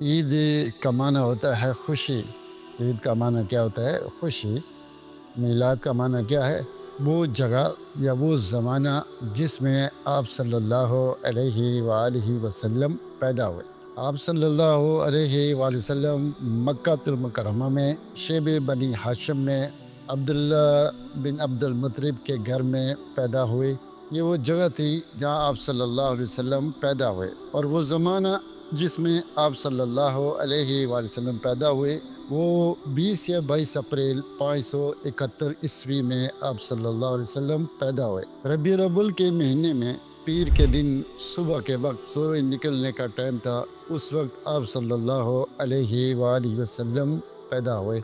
عید کا معنی ہوتا ہے خوشی۔ عید کا معنی کیا ہوتا ہے؟ خوشی۔ میلاد کا معنی کیا ہے؟ وہ جگہ یا وہ زمانہ جس میں آپ صلی اللہ علیہ وآلہ وسلم پیدا ہوئے۔ آپ صلی اللہ علیہ وآلہ وسلم مکہ المکرمہ میں شیب بنی ہاشم میں عبداللہ بن عبد المطلب کے گھر میں پیدا ہوئے۔ یہ وہ جگہ تھی جہاں آپ صلی اللہ علیہ وسلم پیدا ہوئے، اور وہ زمانہ جس میں آپ صلی اللہ علیہ وآلہ وسلم پیدا ہوئے وہ 20 یا 22 اپریل 571 عیسوی میں آپ صلی اللہ علیہ وسلم پیدا ہوئے۔ ربیع الاول کے مہینے میں پیر کے دن صبح کے وقت سورج نکلنے کا ٹائم تھا، اس وقت آپ صلی اللہ علیہ وآلہ وسلم پیدا ہوئے۔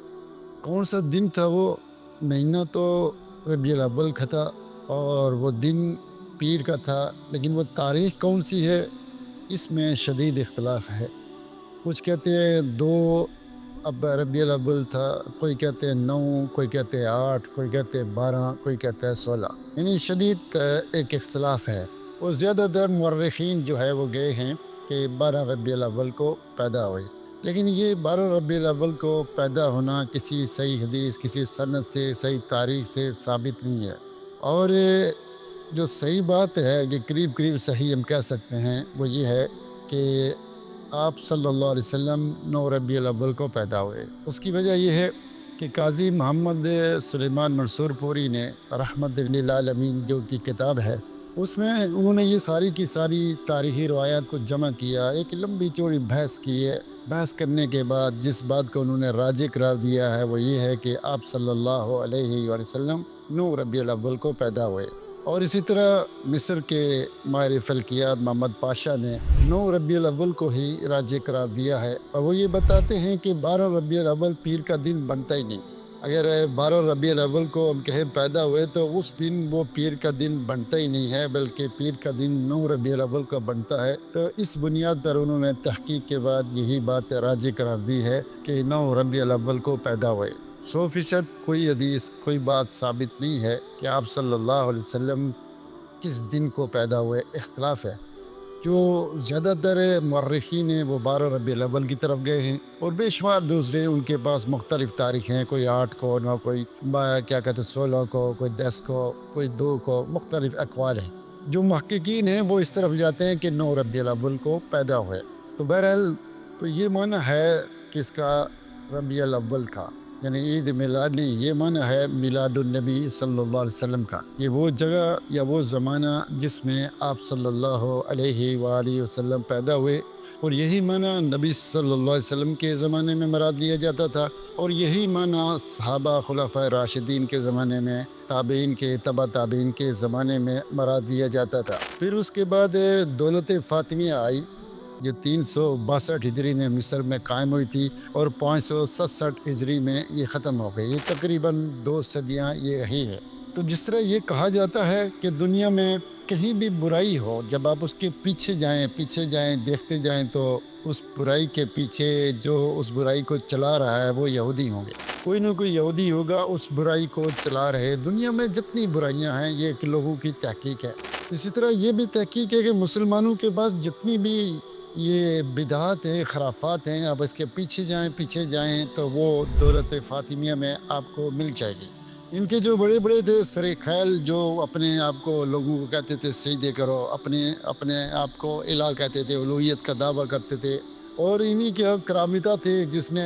کون سا دن تھا وہ؟ مہینہ تو ربیع الاول کا تھا اور وہ دن پیر کا تھا، لیکن وہ تاریخ کون سی ہے اس میں شدید اختلاف ہے۔ کچھ کہتے ہیں 2 اب ربیع الاول تھا، کوئی کہتے ہیں 9، کوئی کہتے ہیں 8، کوئی کہتے ہیں 12، کوئی کہتے ہیں 16، یعنی شدید ایک اختلاف ہے۔ اور زیادہ تر مورخین جو ہے وہ گئے ہیں کہ 12 ربیع الاول کو پیدا ہوئی، لیکن یہ 12 ربیع الاول کو پیدا ہونا کسی صحیح حدیث، کسی سند سے، صحیح تاریخ سے ثابت نہیں ہے۔ اور جو صحیح بات ہے کہ قریب صحیح ہم کہہ سکتے ہیں وہ یہ ہے کہ آپ صلی اللہ علیہ وسلم 9 ربیع الاول کو پیدا ہوئے۔ اس کی وجہ یہ ہے کہ قاضی محمد سلیمان منصور پوری نے رحمت للعالمین جو کی کتاب ہے، اس میں انہوں نے یہ ساری کی ساری تاریخی روایات کو جمع کیا، ایک لمبی چوڑی بحث کی ہے۔ بحث کرنے کے بعد جس بات کو انہوں نے راجح قرار دیا ہے وہ یہ ہے کہ آپ صلی اللہ علیہ وآلہ وسلم 9 ربیع الاول کو پیدا ہوئے۔ اور اسی طرح مصر کے ماہر فلکیات محمد پاشا نے 9 ربیع الاول کو ہی راجح قرار دیا ہے، اور وہ یہ بتاتے ہیں کہ 12 ربیع الاول پیر کا دن بنتا ہی نہیں۔ اگر 12 ربیع الاول کو ہم کہیں پیدا ہوئے تو اس دن وہ پیر کا دن بنتا ہی نہیں ہے، بلکہ پیر کا دن 9 ربیع الاول کا بنتا ہے۔ تو اس بنیاد پر انہوں نے تحقیق کے بعد یہی بات راجح قرار دی ہے کہ 9 ربیع الاول کو پیدا ہوئے۔ 100% کوئی حدیث، کوئی بات ثابت نہیں ہے کہ آپ صلی اللہ علیہ وسلم کس دن کو پیدا ہوئے، اختلاف ہے۔ جو زیادہ تر مورخین ہیں وہ 12 ربیع الاول کی طرف گئے ہیں، اور بے شمار دوسرے ان کے پاس مختلف تاریخ ہیں، کوئی 8 کو، نہ کوئی کیا کہتے ہیں 16 کو، کوئی 10 کو، کوئی 2 کو، مختلف اقوال ہیں۔ جو محققین ہیں وہ اس طرف جاتے ہیں کہ 9 ربیع الاول کو پیدا ہوئے۔ تو بہرحال تو یہ معنی ہے کس کا؟ ربیع الاول کا، یعنی عید میلاد نہیں، یہ معنی ہے میلاد النبی صلی اللہ علیہ وسلم کا۔ یہ وہ جگہ یا وہ زمانہ جس میں آپ صلی اللہ علیہ وآلہ وسلم پیدا ہوئے، اور یہی معنی نبی صلی اللہ علیہ وسلم کے زمانے میں مراد لیا جاتا تھا، اور یہی معنی صحابہ خلفائے راشدین کے زمانے میں، تابعین کے، تبع تابعین کے زمانے میں مراد لیا جاتا تھا۔ پھر اس کے بعد دولت فاطمیہ آئی جو 362 ہجری میں مصر میں قائم ہوئی تھی، اور 567 ہجری میں یہ ختم ہو گئی۔ یہ تقریباً 2 صدیاں یہ رہی ہے۔ تو جس طرح یہ کہا جاتا ہے کہ دنیا میں کہیں بھی برائی ہو، جب آپ اس کے پیچھے جائیں دیکھتے جائیں تو اس برائی کے پیچھے جو اس برائی کو چلا رہا ہے وہ یہودی ہوں گے، کوئی نہ کوئی یہودی ہوگا اس برائی کو چلا رہے۔ دنیا میں جتنی برائیاں ہیں یہ ایک لوگوں کی تحقیق ہے۔ اسی طرح یہ بھی تحقیق ہے کہ مسلمانوں کے پاس جتنی بھی یہ بدعات ہیں، خرافات ہیں، آپ اس کے پیچھے جائیں تو وہ دولت فاطمیہ میں آپ کو مل جائے گی۔ ان کے جو بڑے بڑے تھے سر خیل، جو اپنے آپ کو لوگوں کو کہتے تھے سجدے کرو، اپنے آپ کو الہ کہتے تھے، الوہیت کا دعویٰ کرتے تھے، اور انہی کے کرامتہ تھے جس نے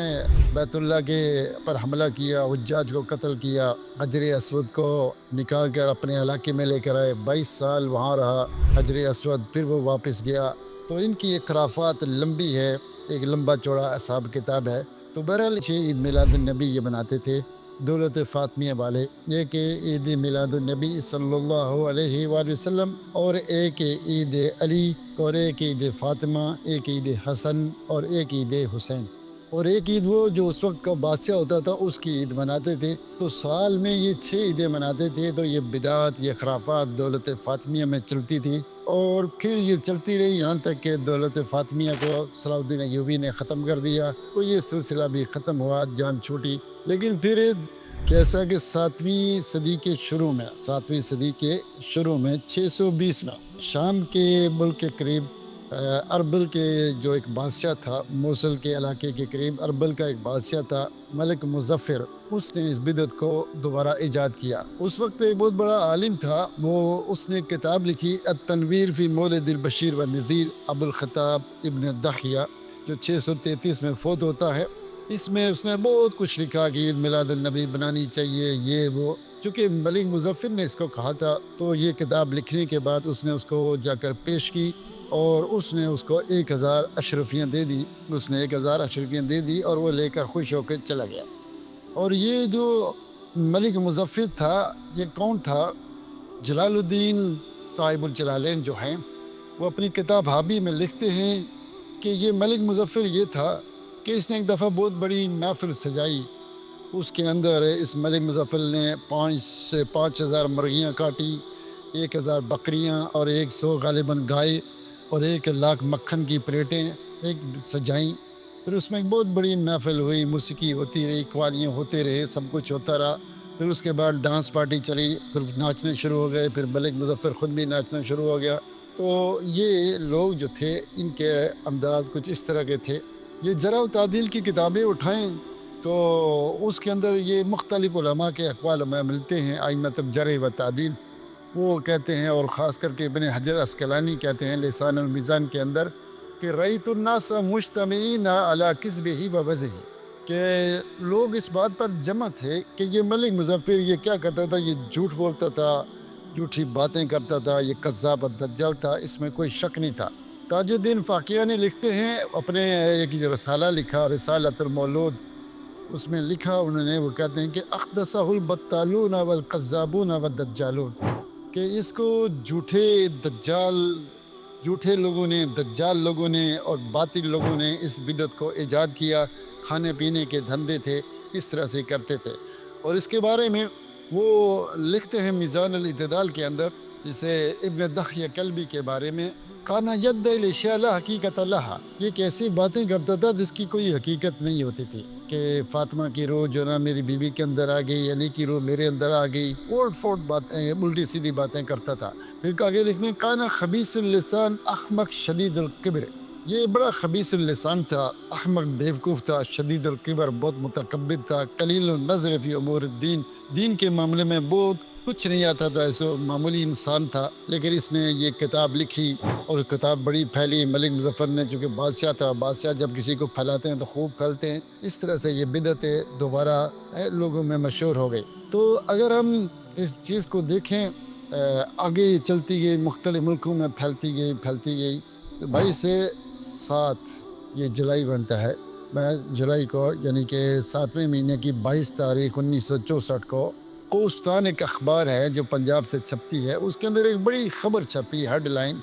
بیت اللہ کے پر حملہ کیا، حجاج کو قتل کیا، حجر اسود کو نکال کر اپنے علاقے میں لے کر آئے، 22 سال وہاں رہا حجر اسود، پھر وہ واپس گیا۔ تو ان کی ایک خرافات لمبی ہے، ایک لمبا چوڑا حساب کتاب ہے۔ تو بہرحال عید میلاد النبی یہ بناتے تھے دولت فاطمیہ والے، ایک عید میلاد النبی صلی اللہ علیہ وآلہ وسلم، اور ایک عید علی، اور ایک عید فاطمہ، ایک عید حسن، اور ایک عید حسین، اور ایک عید وہ جو اس وقت کا بادشاہ ہوتا تھا اس کی عید مناتے تھے۔ تو سال میں یہ 6 عیدیں مناتے تھے۔ تو یہ بدعات، یہ خرافات دولت فاطمیہ میں چلتی تھی، اور پھر یہ چلتی رہی یہاں تک کہ دولت فاطمیہ کو صلاح الدین ایوبی نے ختم کر دیا، تو یہ سلسلہ بھی ختم ہوا، جان چھوٹی۔ لیکن پھر کیسا کہ 7ویں صدی کے شروع میں 620 میں شام کے ملک کے قریب اربل کے جو ایک بادشاہ تھا، موصل کے علاقے کے قریب اربل کا ایک بادشاہ تھا ملک مظفر، اس نے اس بدعت کو دوبارہ ایجاد کیا۔ اس وقت ایک بہت بڑا عالم تھا، اس نے کتاب لکھی التنویر فی مولد البشیر و نذیر، ابو الخطاب ابن دخیہ، جو 633 میں فوت ہوتا ہے۔ اس میں اس نے بہت کچھ لکھا کہ عید میلاد النبی بنانی چاہیے، یہ وہ۔ چونکہ ملک مظفر نے اس کو کہا تھا، تو یہ کتاب لکھنے کے بعد اس نے اس کو جا کر پیش کی اور اس نے اس کو 1000 اشرفیاں دے دی۔ اس نے 1000 اشرفیاں دے دی اور وہ لے کر خوش ہو کے چلا گیا۔ اور یہ جو ملک مظفر تھا، یہ کون تھا؟ جلال الدین صاحب الجلالین جو ہیں، وہ اپنی کتاب حابی میں لکھتے ہیں کہ یہ ملک مظفر یہ تھا کہ اس نے ایک دفعہ بہت بڑی محفل سجائی۔ اس کے اندر اس ملک مظفر نے 5 سے 5000 مرغیاں کاٹی، 1000 بکریاں اور 100 غالباً گائے اور 1,00,000 مکھن کی پلیٹیں ایک سجائیں۔ پھر اس میں ایک بہت بڑی محفل ہوئی، موسیقی ہوتی رہی، قوالیاں ہوتے رہے، سب کچھ ہوتا رہا۔ پھر اس کے بعد ڈانس پارٹی چلی، پھر ناچنے شروع ہو گئے، پھر ملک مظفر خود بھی ناچنا شروع ہو گیا۔ تو یہ لوگ جو تھے، ان کے انداز کچھ اس طرح کے تھے۔ یہ جرح و تعدیل کی کتابیں اٹھائیں تو اس کے اندر یہ مختلف علماء کے اقوال ہمیں ملتے ہیں، ائمۃ الجرح و تعدیل وہ کہتے ہیں، اور خاص کر کے ابن حجر عسقلانی کہتے ہیں لسان المیزان کے اندر کہ رأیت الناس مجتمعین علی کذبہ و وضعہ، کہ لوگ اس بات پر جمع تھے کہ یہ ملک مظفر یہ کیا کرتا تھا، یہ جھوٹ بولتا تھا، جھوٹی باتیں کرتا تھا، یہ کذاب اور دجال تھا، اس میں کوئی شک نہیں تھا۔ تاج الدین فاقیانی لکھتے ہیں، اپنے ایک رسالہ لکھا، رسالۃ المولود، اس میں لکھا انہوں نے، وہ کہتے ہیں کہ اخدثہ البتالون والکذابون والدجالون، کہ اس کو جھوٹے لوگوں نے، دجال لوگوں نے اور باطل لوگوں نے اس بدعت کو ایجاد کیا۔ کھانے پینے کے دھندے تھے، اس طرح سے کرتے تھے۔ اور اس کے بارے میں وہ لکھتے ہیں میزان الاعتدال کے اندر، جسے ابن دخیہ کلبی کے بارے میں، کانا ید الاشیاء لا حقیقت لہا، یہ کیسی باتیں کرتا تھا جس کی کوئی حقیقت نہیں ہوتی تھی، کہ فاطمہ کی روح جو نا میری بیوی کے اندر آ گئی، علی کی روح میرے اندر آ گئی، اوٹ فوٹ باتیں، الٹی سیدھی باتیں کرتا تھا۔ پھر آگے لکھنے کانا خبیث اللسان احمق شدید الکبر، یہ بڑا خبیث اللسان تھا، احمق بیوقوف تھا، شدید الکبر بہت متکبر تھا، قلیل النظر فی امور الدین، دین کے معاملے میں بہت کچھ نہیں آتا تھا، ایسا معمولی انسان تھا۔ لیکن اس نے یہ کتاب لکھی اور کتاب بڑی پھیلی۔ ملک مظفر نے چونکہ بادشاہ تھا، بادشاہ جب کسی کو پھیلاتے ہیں تو خوب پھیلتے ہیں، اس طرح سے یہ بدعتیں دوبارہ لوگوں میں مشہور ہو گئی۔ تو اگر ہم اس چیز کو دیکھیں، آگے چلتی گئی، مختلف ملکوں میں پھیلتی گئی۔ 22 یہ جولائی بنتا ہے، جولائی کو، یعنی کہ 7ویں مہینے کی 22 تاریخ 1964 کو، کوستان ایک اخبار ہے جو پنجاب سے چھپتی ہے، اس کے اندر ایک بڑی خبر چھپی، ہیڈ لائن۔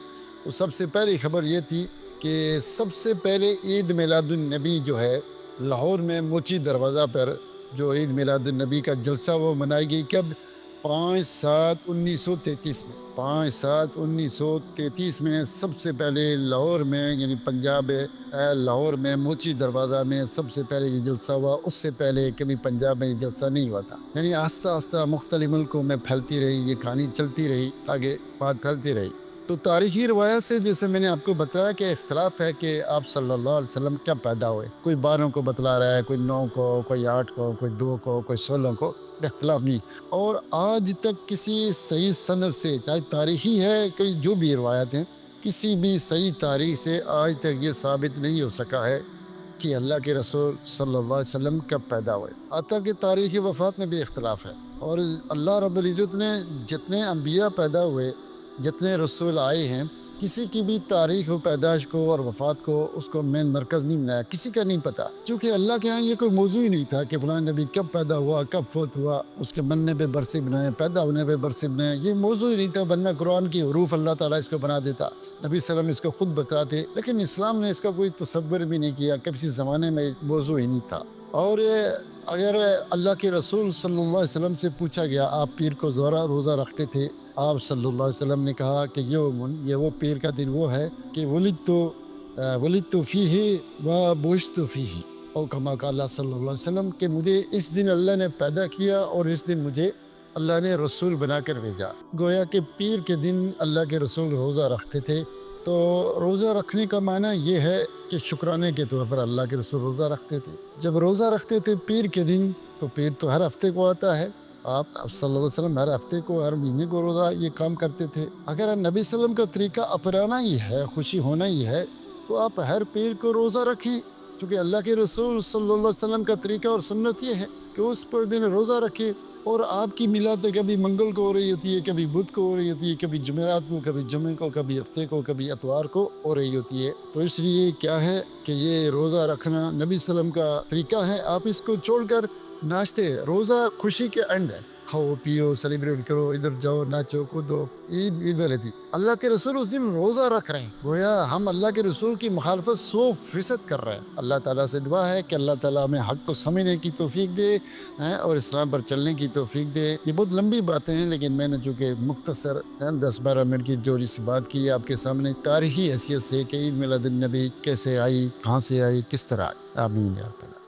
وہ سب سے پہلی خبر یہ تھی کہ سب سے پہلے عید میلاد النبی جو ہے لاہور میں موچی دروازہ پر جو عید میلاد النبی کا جلسہ وہ منائی گئی، کب؟ 5/7/1933 میں، 5/7/1933 میں سب سے پہلے لاہور میں، یعنی پنجاب لاہور میں موچی دروازہ میں سب سے پہلے یہ جلسہ ہوا۔ اس سے پہلے کبھی پنجاب میں یہ جلسہ نہیں ہوا تھا۔ یعنی آہستہ آہستہ مختلف ملکوں میں پھیلتی رہی، یہ کہانی چلتی رہی، آگے بات پھیلتی رہی۔ تو تاریخی روایت سے جیسے میں نے آپ کو بتایا کہ اختلاف ہے کہ آپ صلی اللہ علیہ وسلم کیا پیدا ہوئے، کوئی 12 کو بتلا رہا ہے، کوئی 9 کو، کوئی 8 کو، کوئی 2 کو، کوئی 16 کو، اختلاف نہیں۔ اور آج تک کسی صحیح سند سے، چاہے تاریخی ہے کہ جو بھی روایت ہیں، کسی بھی صحیح تاریخ سے آج تک یہ ثابت نہیں ہو سکا ہے کہ اللہ کے رسول صلی اللہ علیہ وسلم کب پیدا ہوئے۔ حتیٰ کہ تاریخ وفات میں بھی اختلاف ہے۔ اور اللہ رب العزت نے جتنے انبیاء پیدا ہوئے، جتنے رسول آئے ہیں، کسی کی بھی تاریخ و پیدائش کو اور وفات کو اس کو مین مرکز نہیں بنایا، کسی کا نہیں پتا، چونکہ اللہ کے ہاں یہ کوئی موضوع ہی نہیں تھا کہ فلاں نبی کب پیدا ہوا، کب فوت ہوا، اس کے مرنے پہ برسی بنائے، پیدا ہونے پہ برسی بنائے، یہ موضوع ہی نہیں تھا، ورنہ قرآن کی حروف اللہ تعالیٰ اس کو بنا دیتا، نبی صلی اللہ علیہ وسلم اس کو خود بتاتے، لیکن اسلام نے اس کا کوئی تصور بھی نہیں کیا، کسی زمانے میں موضوع ہی نہیں تھا۔ اور اگر اللہ کے رسول صلی اللہ علیہ وسلم سے پوچھا گیا، آپ پیر کو روزہ رکھتے تھے، آپ صلی اللہ علیہ وسلم نے کہا کہ یہ وہ پیر کا دن وہ ہے کہ ولدت فیہ و بعثت فیہ، اور کما قال صلی اللہ علیہ وسلم کہ مجھے اس دن اللہ نے پیدا کیا اور اس دن مجھے اللہ نے رسول بنا کر بھیجا۔ گویا کہ پیر کے دن اللہ کے رسول روزہ رکھتے تھے، تو روزہ رکھنے کا معنی یہ ہے کہ شکرانے کے طور پر اللہ کے رسول روزہ رکھتے تھے۔ جب روزہ رکھتے تھے پیر کے دن، تو پیر تو ہر ہفتے کو آتا ہے، آپ صلی اللہ علیہ وسلم ہر ہفتے کو، ہر مہینے کو روزہ یہ کام کرتے تھے۔ اگر نبی صلی اللہ علیہ وسلم کا طریقہ اپنانا ہی ہے، خوشی ہونا ہی ہے، تو آپ ہر پیر کو روزہ رکھیں، چونکہ اللہ کے رسول صلی اللہ علیہ وسلم کا طریقہ اور سنت یہ ہے کہ اس پر دن روزہ رکھے۔ اور آپ کی میلاد کبھی منگل کو ہو رہی ہوتی ہے، کبھی بدھ کو ہو رہی ہوتی ہے، کبھی جمعرات کو، کبھی جمعے کو، کبھی ہفتے کو، کبھی اتوار کو ہو رہی ہوتی ہے۔ تو اس لیے کیا ہے کہ یہ روزہ رکھنا نبی صلی اللہ علیہ وسلم کا طریقہ ہے۔ آپ اس کو چھوڑ کر ناچتے، روزہ خوشی کے اینڈ ہے، کھاؤ پیو سیلیبریٹ کرو، ادھر جاؤ ناچو کودو، عید والے دن اللہ کے رسول اس دن روزہ رکھ رہے ہیں، گویا ہم اللہ کے رسول کی مخالفت 100% کر رہے ہیں۔ اللہ تعالیٰ سے دعا ہے کہ اللہ تعالیٰ ہمیں حق کو سمجھنے کی توفیق دے اور اسلام پر چلنے کی توفیق دے۔ یہ بہت لمبی باتیں ہیں، لیکن میں نے چونکہ مختصر 10-12 منٹ کی جو سی بات کی ہے آپ کے سامنے تاریخی حیثیت سے کہ عید میلاد النبی کیسے آئی، کہاں سے آئی، کس طرح آئی۔ آمین یا رب۔